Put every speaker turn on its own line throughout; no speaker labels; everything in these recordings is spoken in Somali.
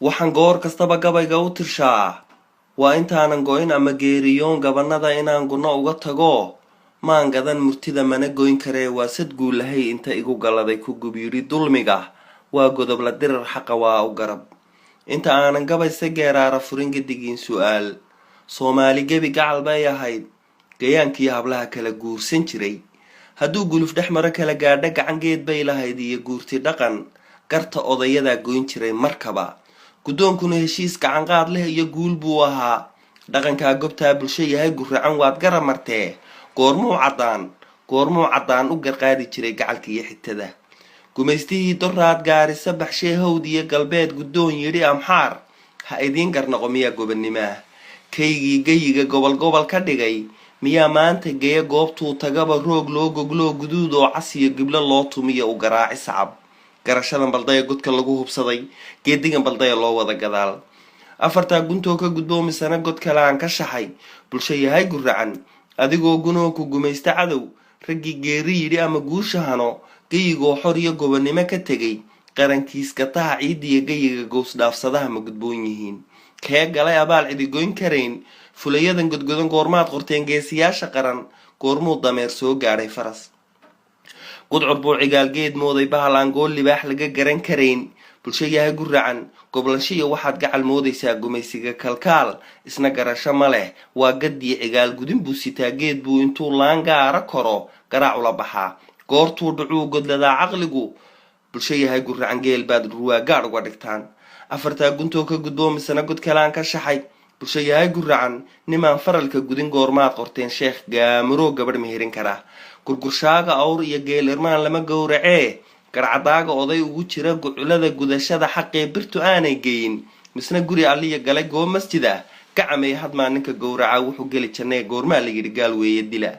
waxaan goor kastaba gabayga u tirshaa waa intaanan goyn ama geeriyoon gabanada inaan gunno uga tago maan gadan murtida mana goyn karee waa sad guulahay inta igu galaday ku gubyiri dulmiga waa godob la dirar xaqa waa u garab inta aanan gabayse geeraara furin gidigiin su'aal Soomaali gebi gacal bay ahayd gayaankii hablaha kala guursan jiray hadduu guluf dhex mara kala gaadha gacan geed bay lahayd iyo guurti dhaqan garta odayada goyn jiray markaba gudoonkuna heshiis gacan qaad leh iyo guul buu ahaa dhaqanka gobta bulsho yahay guracan waad garab martee goormuu cadaan u garqaadi jiray gacalka iyo xigtada gumaystii doraad gaarisa baxshee hawd iyo galbeed gudoon yiri amxaar ha idin garnaqo miya gobannimo kaygii gayiga gobol ka dhigay miya maanta geeya goobtuu tagaba roog loo goglo guduud oo cas iyo giblo loo tumiyo u garaaci sacab garashadan baldaya godka lagu hubsaday geedigan baldaya loo wada gadaal afarta guntoo ka gudboomisana god kale aan ka shaxay bulsho yahay guracan adigoo gunoo ku gumaysta cadow raggii geeri yidhi ama guushahano gayigoo xor iyo gobannimo ka tegay qarankiiska taha ciidiya gayiga goos dhaafsadaha ma gudboon yihiin kee galay abaal cidi goyn karayn fulayadan godgodan goormaad qorteen geesiyaasha qaran goormuu dameer soo gaadhay faras gudcur buu cigaalgeed mooday bahalaan gool libaax laga garan karayn bulsho yahay guracan goblanshiya waxaad gacal moodaysaa gumaysiga kalkaal isna garasho ma leh waa gadii cigaal gudin buu sitaa geed buu intuu laangaara koro garaac ula baxaa goortuu dhucuu godladaa caqligu bulsho yahay guracan geel baad ruwaa gaadh uga dhigtaan afartaa guntoo ka gudboomisana god kalaan ka shaxay bulsho yahay guracan nimaan faralka gudin goormaad qorteen sheekh gaamuroo gabadh meherin kara gurgurshaaga awr iyo geel irmaan lama gowracee garcadaaga oday ugu jira guculada gudashada xaqee birtu aanay geyin misna guri alliya galay goob masjida gacamay hadmaa ninka gowraca wuxuu geli jannee goormaa la yidhi gaal weeye dila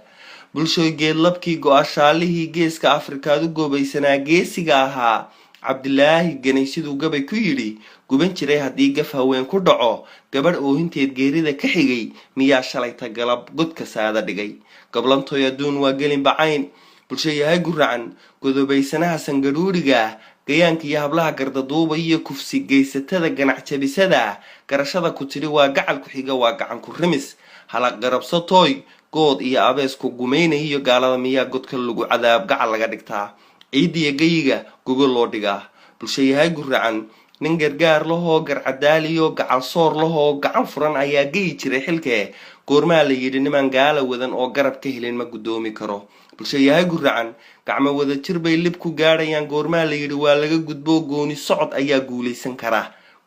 bulshooy geedlabkii go-ashaalihii geeska afrikaad u goobaysanaa geesiga ahaa cabdilaahi ganaysiduu gabay ku yidhi guban jiray haddii gaf haween ku dhaco gabadh oohinteed geerida ka xigay miyaa shalayta galab godka saada dhigay gablantoy adduun waa gelin bacayn bulsho yahay guracan godobaysanaha sangadhuuriga gayaanka iyo hablaha gardaduuba iyo kufsi geysatada ganac jabisada garashada ku tidhi waa gacal ku xiga waa gacan ku rimis halaq garabsatooy good iyo abees ku gumaynay iyo gaalada miyaa godka lagu cadaab gacal laga dhigtaa ciidiya gayiga gogol loo dhigaa bulsho yahay guracan nin gargaar lahoo garcadaaliyo gacal soor lahoo gacan furan ayaa gayi jiray xilkee goormaa la yidhi niman gaala wadan oo garab ka helin ma gudoomi karo bulsho yahay guracan gacmo wada jir bay lib ku gaadhayaan goormaa la yidhi waa laga gudbo gooni socod ayaa guulaysan kara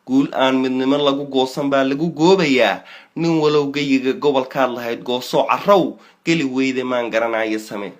guul aan midnimo lagu goosan baa lagu goobayaa nin walow gayiga gobolkaad lahayd goosoo carrow geli weyde maan garanaya same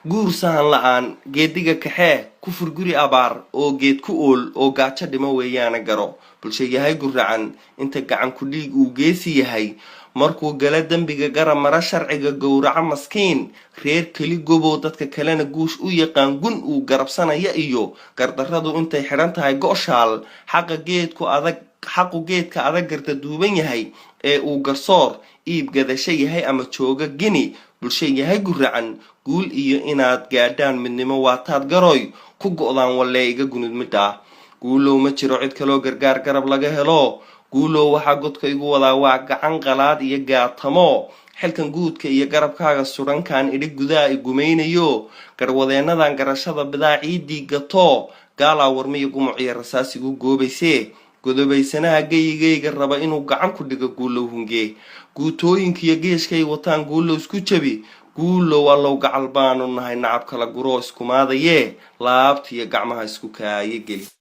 guur sahan la-aan geediga kaxee ku furguri abaar oo geed ku ool oo gaajo dhimo weeyaana garo bulsho yahay guracan inta gacan ku dhiig uu geesi yahay markuu gala dembiga garab mara sharciga gowraco maskiin reer keli gobow dadka kalena guush u yaqaan gun uu garabsanaya iyo gardarradu intay xidhan tahay go'shaal xaqu geedka adag garta duuban yahay ee uu garsoor iib gadasho yahay ama jooga gini bulsho yahay guracan guul iyo inaad gaadhaan midnimo waataad garoy ku go'daan wallee iga gunud midhaa guulow ma jiro cid kaloo gargaar garab laga helo guulow waxaa godka igu wadaa waa gacan qalaad iyo gaatamo xilkan guudka iyo garabkaaga surankaan idhi gudaa i gumaynayo garwadeennadan garashada bidaa ciidii gato gaalaa warmiyo gumuciyo rasaasigu goobaysee godobaysanaha gayigayga raba inuu gacan ku dhigo guulow hungee guutooyinkiiyo geeshkay wataan guulow isku jabi guulow allow gacal baanu nahay nacab kala guroo iskumaadayee laabtiyo gacmaha isku kaaye geli